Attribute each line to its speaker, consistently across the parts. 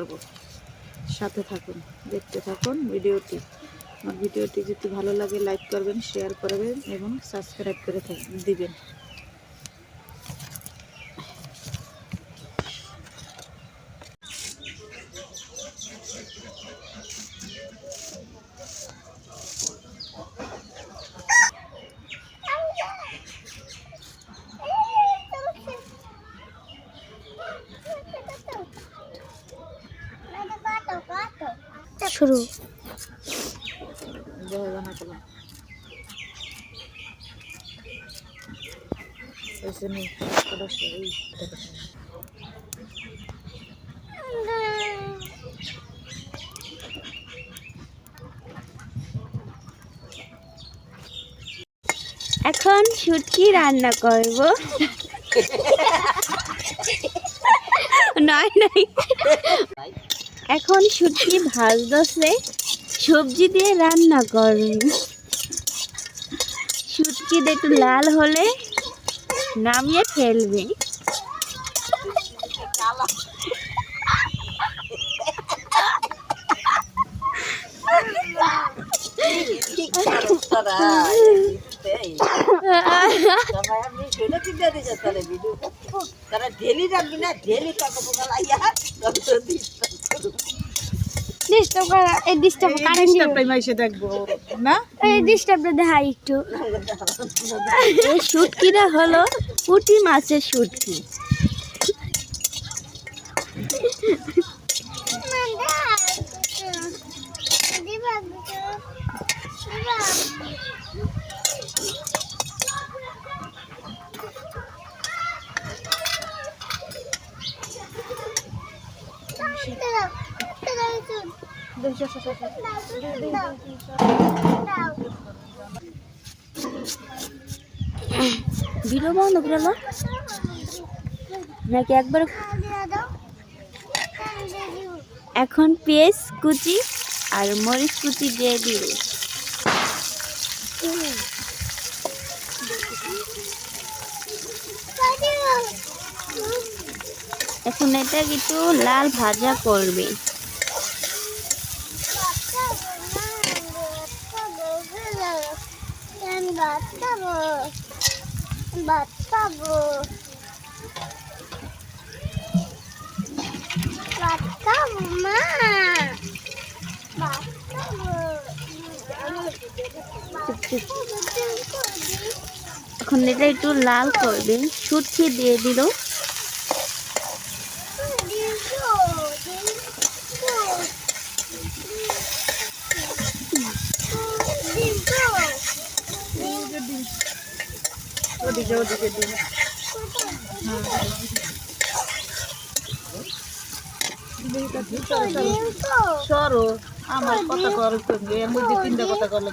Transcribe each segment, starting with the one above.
Speaker 1: পারবো। সাথে থাকুন, দেখতে থাকুন ভিডিওটি। আমার ভিডিওটি যদি ভালো লাগে লাইক করবেন, শেয়ার করবেন এবং সাবস্ক্রাইব করে দিবেন।
Speaker 2: শুরু
Speaker 1: জানা করলাম
Speaker 2: এখন শুটকি রান্না করব। নয় নয়, এখন শুটকি ভাজতেছে, সবজি দিয়ে রান্না করব। শুটকি একটু লাল হলে নামিয়ে ফেলবে। শুটকিটা হলো পুঁটি মাছের শুটকি। ভিডিও বন্ধ করে না নাকি একবার। এখন পেঁয়াজ কুচি আর মরিচ কুচি দিয়ে দিব। এখন এটা একটু লাল ভাজা করবে। এখন এটা একটু লাল করবে, শুটকি দিয়ে দিল।
Speaker 1: সরো আমার কথা কর, এর মধ্যে তিনটা কথা করলে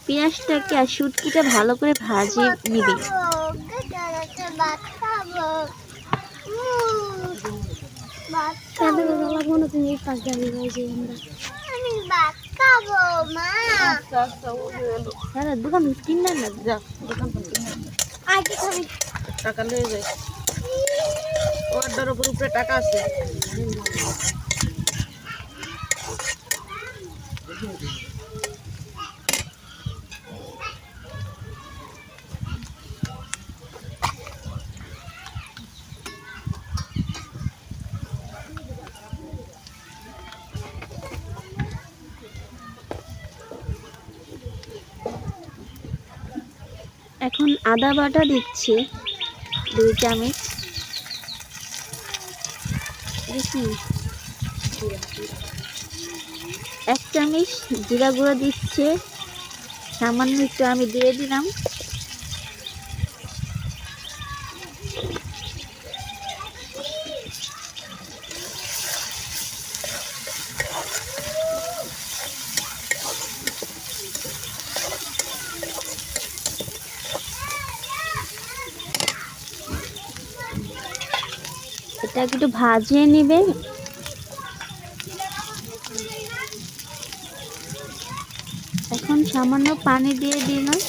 Speaker 2: পেঁয়াজটাকে আর শুটকিটা ভালো করে ভাজিয়ে নিবি। দোকান কিনবে না,
Speaker 1: টাকা লেগে যায়, অর্ডার উপরে টাকা আছে।
Speaker 2: এখন আদা বাটা দিচ্ছি 2 চামচ। দেখি 1 চামচ জিরা গুঁড়ো দিচ্ছে, সামান্য একটু আমি দিয়ে দিলাম। এটা একটু ভাজিয়ে নিবে। সামান্য পানি দিয়ে দিলাম।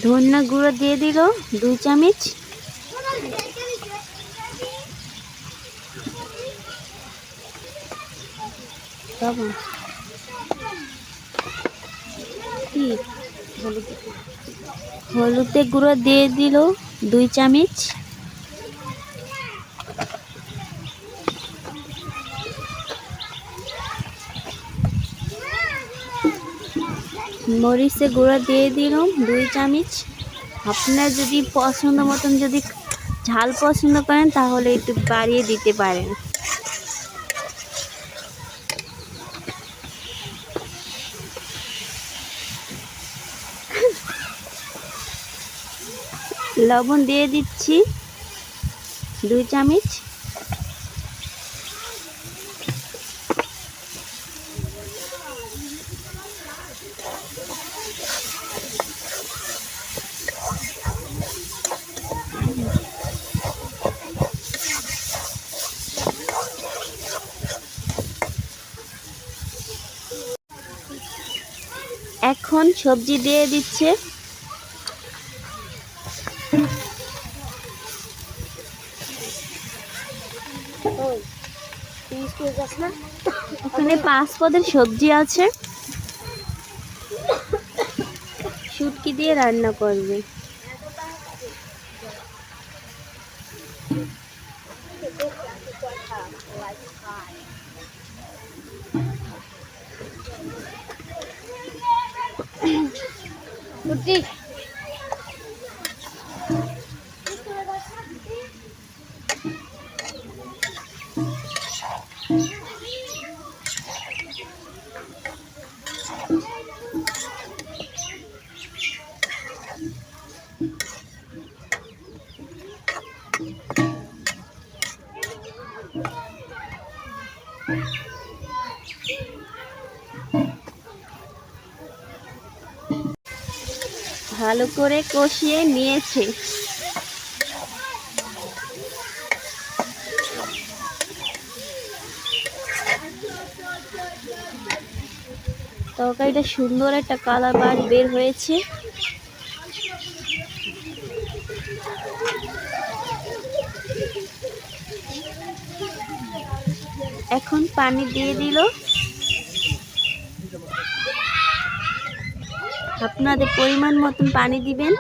Speaker 2: ধনিয়া গুঁড়ো দিয়ে দিল 2 চামচ। হলুদের গুঁড়ো দিয়ে দিল 2 চামচ। মরিচের গুঁড়ো দিয়ে দিলাম 2 চামচ। আপনার যদি পছন্দ মতন যদি ঝাল পছন্দ করেন তাহলে একটু বাড়িয়ে দিতে পারেন। লবণ দিয়ে দিচ্ছি 2 চামচ। এখন সবজি দিয়ে দিচ্ছে। এখানে 5 পদের সবজি আছে, শুটকি দিয়ে রান্না করবে। ভালো করে কষিয়ে নিয়েছে। তরকারিটা সুন্দর একটা কালার বের হয়েছে। এখন পানি দিয়ে দিল। আপনাদের পরিমাণ মতন পানি দিবেন।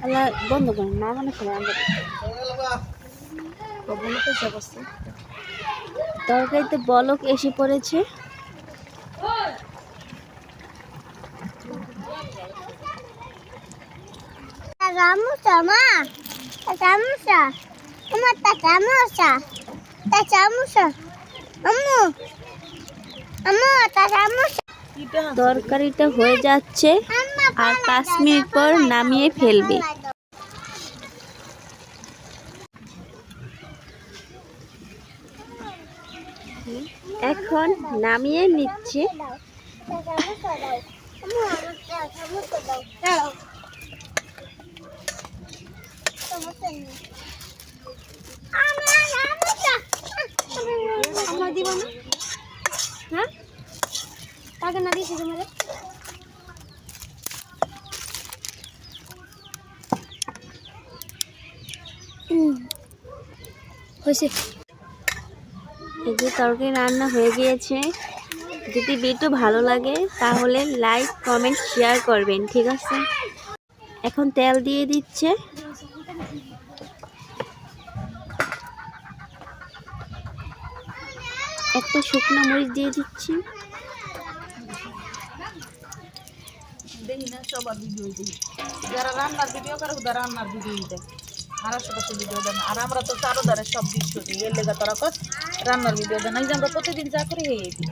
Speaker 2: আল্লাহ বন্ধ করেন না, মানে তরকারিতে বলক এসে পড়েছে। তরকারিটা হয়ে যাচ্ছে আর 5 মিনিট পর নামিয়ে ফেলবে। এখন নামিয়ে নিচ্ছে।
Speaker 3: দিব না হ্যাঁ টাকা না দিয়েছি তোমার হয়েছে।
Speaker 2: এই যে তরকারি রান্না হয়ে গিয়েছে। যদি ভিডিও ভালো লাগে তাহলে লাইক কমেন্ট শেয়ার করবেন, ঠিক আছে? এখন তেল দিয়ে দিচ্ছে। একটা শুকনো মরিচ দিয়ে দিচ্ছি।
Speaker 1: দেখি না সবার ভিডিও দিই, যারা রান্নার ভিডিও করে ওরা রান্নার ভিডিও দেয়, আর আশেপাশে ভিডিও দেয় না। আর আমরা তো চারোধারে সব দৃশ্য দিই, এর লেগে তোরা কর রান্নার ভিডিও দেয় না। এই যে আমরা প্রতিদিন যা করি হয়ে দিই।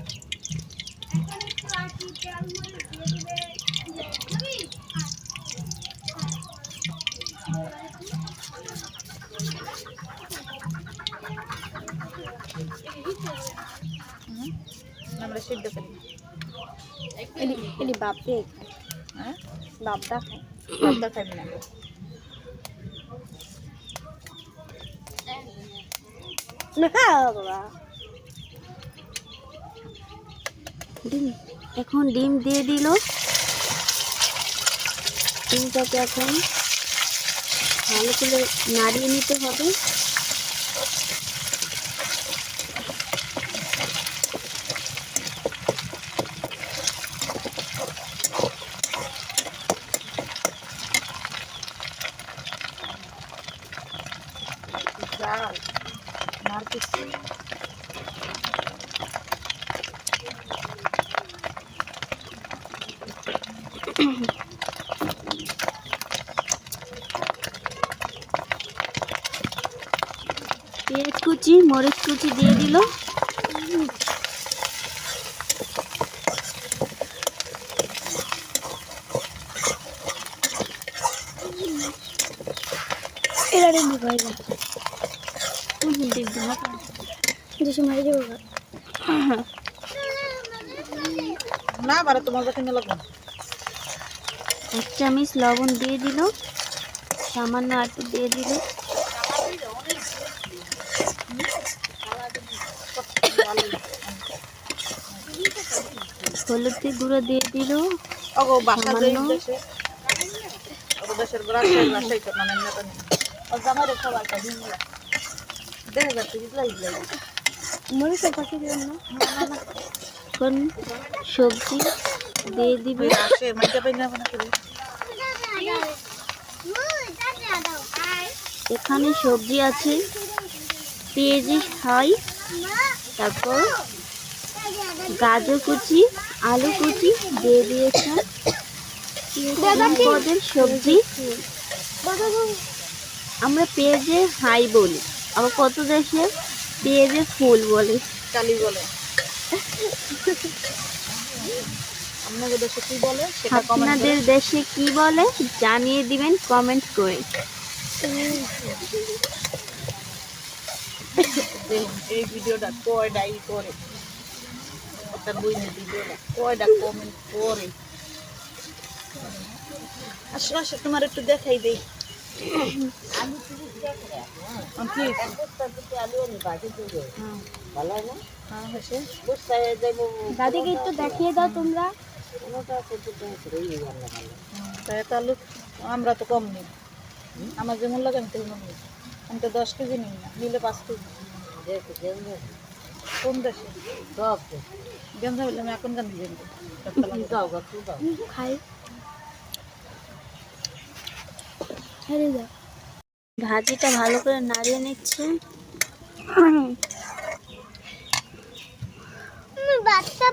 Speaker 1: আমরা সিদ্ধ করি
Speaker 3: এলি বাপ দে
Speaker 1: হ্যাঁ,
Speaker 3: বাপদা খায়
Speaker 1: বাবদা খাবি না।
Speaker 3: না খাও বাবা
Speaker 2: এখন ডিম দিয়ে দিল। ডিমটাকে এখন ভালো করে নাড়িয়ে নিতে হবে।
Speaker 1: জাল মারপিস
Speaker 2: পেঁয়াজ কুচি মরিচ কুচি দিয়ে দিল।
Speaker 3: এরা রেডি ভাই দুশো মারি যাবো
Speaker 1: না বারে তোমার কাছে নিয়ে লাগবে।
Speaker 2: 1 চামচ লবণ দিয়ে দিল। সামান্য একটু দিয়ে দিল। হলুদের গুঁড়ো দিয়ে দিল
Speaker 1: ওগো বাসা দেই
Speaker 2: সামান্য।
Speaker 1: দেশে ওগো দেশের রাজশাহী তো মানে নেতা নেই ও জামাইরে খাবারটা দিন না দেখে যাচ্ছে ইজলাই
Speaker 3: মরিচের পাখি দিবেন না
Speaker 2: এখন সবজি দিয়ে দিবে।
Speaker 1: আসে মাইকা পাই না মানে করে
Speaker 2: এখানে সবজি আছে পেঁয়াজি খাই, তারপর গাজর কুচি আলু কুচি দিয়ে দিয়েছে। পদের সবজি আমরা পেঁয়াজে হাই বলি, আবার কত দেশে পেঁয়াজে ফুল বলে।
Speaker 1: কালি বলে আপনাদের দেশে কি বলে সেটা কমেন্ট
Speaker 2: আপনাদের দেশে কি বলে জানিয়ে দিবেন কমেন্ট করে।
Speaker 1: এই ভিডিওটা কয়ডাই করে একটা বই নিয়ে ভিডিওটা কয়ডা কমেন্ট করে। আসলে আসলে তোমার একটু দেখাই দেই
Speaker 3: দাদিকে একটু দেখিয়ে দাও তোমরা
Speaker 1: আলু আমরা তো কম নিই, আমার যেমন লাগে আমি তেমন নিই। আমি তো 10 কেজি নিই না, নিলে 5 কেজি। কোন দেশে গেঞ্জা বললাম এখন গান্ধী
Speaker 3: খাই ছেড়ে দাও
Speaker 2: ভাজিটা ভালো করে নাড়িয়ে নিচ্ছে।
Speaker 3: বাচ্চা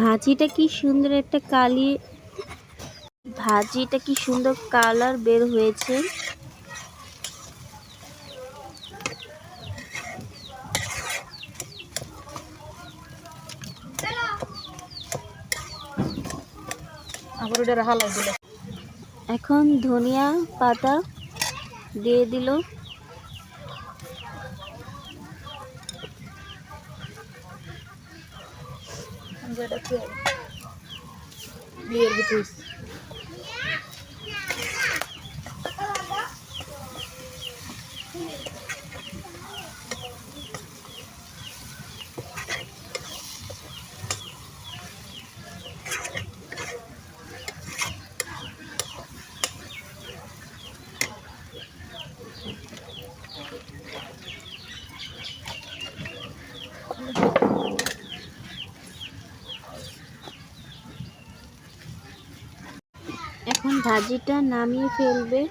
Speaker 2: ভাজিটা কি সুন্দর একটা ভাজিটা কি সুন্দর কালার বের হয়েছে।
Speaker 1: আবার ওটা হালাই দিলে
Speaker 2: এখন ধনিয়া পাতা দিয়ে দিল।
Speaker 1: এটা কি বিয়ের ভিতরে
Speaker 2: এখন ভাজিটা নামিয়ে ফেলবে।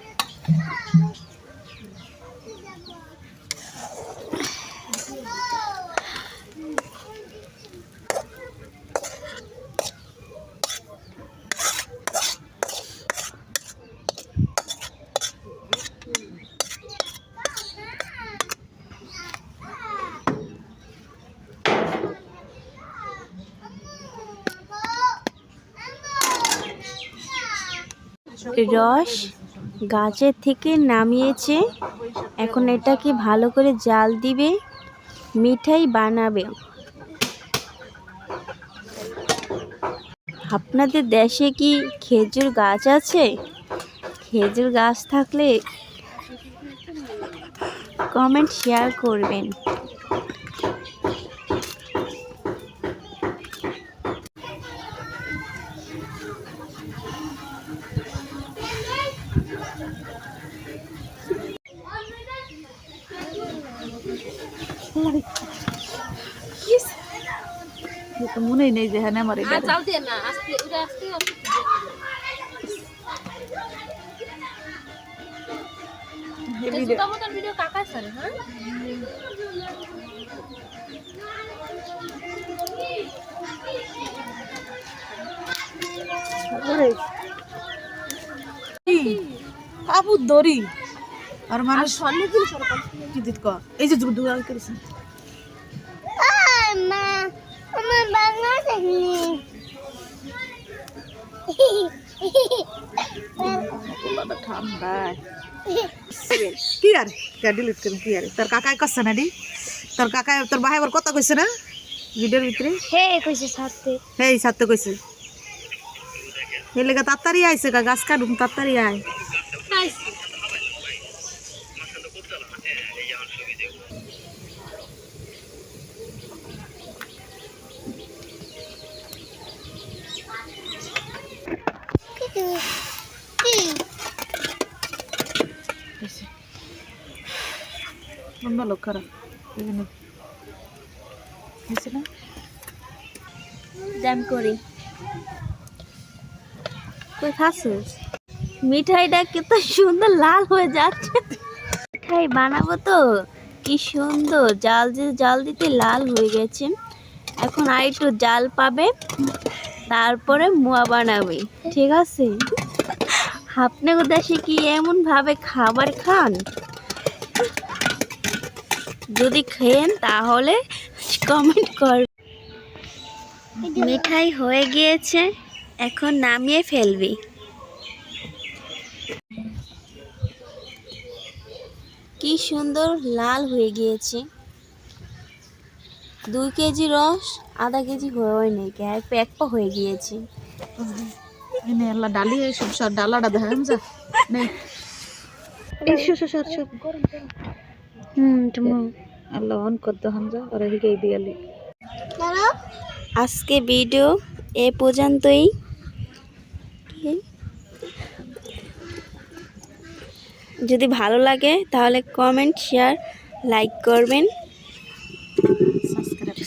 Speaker 2: রস গাছের থেকে নামিয়েছে, এখন এটাকে ভালো করে জাল দিবে, মিঠাই বানাবে। আপনাদের দেশে কি খেজুর গাছ আছে? খেজুর গাছ থাকলে কমেন্ট শেয়ার করবেন।
Speaker 1: তো মনেই নেই যে হ্যাঁ আমার এটা
Speaker 3: চাল দিয়ে না আস্তে এটা আস্তে ভিডিও কাকা স্যার হ্যাঁ
Speaker 1: কাপড় দড়ি আর মানুষ
Speaker 3: স্বর্ণ জিনিস
Speaker 1: কি দিত ক এই যে দুগাল করেছে
Speaker 3: মা আমার বাংলা দেখলি
Speaker 1: ঠান্ডা কি আর ডিলিট করে কি আর তোর কাকাই করছে না ডি তোর কাকাই তোর ভাই আবার কথা কইছে না ভিডিওর ভিতরে
Speaker 3: হে কইছে সাথে
Speaker 1: হেই সাথে কইছে এই লেগে তাড়াতাড়ি আইছে গাছ কাটুম তাড়াতাড়ি আয় লোক খারাপ না
Speaker 2: জ্যাম করি কই খাচ্ছিস? মিঠাইটা কত সুন্দর লাল হয়ে যাচ্ছে। মিঠাই বানাবো তো, কি সুন্দর জাল দিতে লাল হয়ে গেছে। এখন আর একটু জাল পাবে, তারপরে মোয়া বানাবে, ঠিক আছে? আপনাদের দেশে কি এমন ভাবে খাবার খান? যদি খেয়েন তাহলে কমেন্ট করবেন। মিঠাই হয়ে গিয়েছে, এখন নামিয়ে ফেলবি। কি সুন্দর লাল হয়ে গিয়েছে। 2 কেজি রস আধা কেজি হয়ে নেই, এক পা হয়ে গিয়েছে।
Speaker 1: এনে আল্লাহ ডালি সব সব ডালাটা দেখা যা নেই আল্লাহ অন করতে হামজা আর হিকে দিয়ালি।
Speaker 2: আজকে ভিডিও এ পর্যন্তই। যদি ভালো লাগে তাহলে কমেন্ট শেয়ার লাইক করবেন।
Speaker 1: সাবস্ক্রাইব